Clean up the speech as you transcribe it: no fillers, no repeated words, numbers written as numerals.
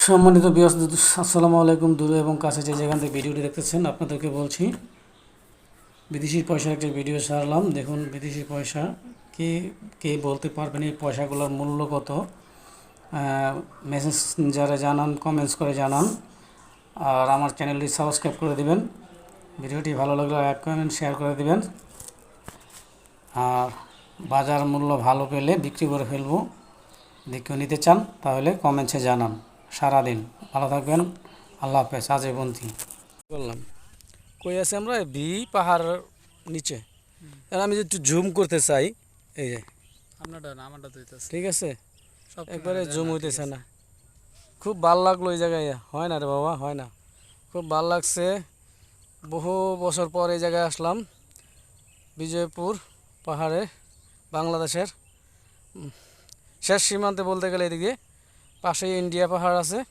সম্মানিত বিয়াস, আসসালামু আলাইকুম। দূরে এবং কাছে যে যেখান থেকে ভিডিওটি দেখতেছেন আপনাদেরকে বলছি, বিদেশি পয়সার একটা ভিডিও ছাড়লাম। দেখুন বিদেশি পয়সা কে কে বলতে পারবেন এই পয়সাগুলোর মূল্য কত? মেসেঞ্জারে জানান, কমেন্টস করে জানান, আর আমার চ্যানেলটি সাবস্ক্রাইব করে দিবেন। ভিডিওটি ভালো লাগলে লাইক কমেন্ট শেয়ার করে দিবেন। আর বাজার মূল্য ভালো পেলে বিক্রি করে ফেলবো। যদি কেউ নিতে চান তাহলে কমেন্টসে জানান। সারাদিন ভালো থাকবেন। আল্লাহ হাফেজ। আজই বন্তি করলাম। কই আছে আমরা বি পাহাড় নিচে। আর আমি যদি একটু জুম করতে চাই, এই যে ঠিক আছে, একবারে জুম হইতেছে না। খুব ভাল লাগলো এই জায়গায়। হয় না রে বাবা, হয় না। খুব ভাল লাগছে। বহু বছর পর এই জায়গায় আসলাম, বিজয়পুর পাহাড়ে, বাংলাদেশের শেষ সীমান্তে বলতে গেলে এদিকে পাশেই ইন্ডিয়া পাহাড় আছে।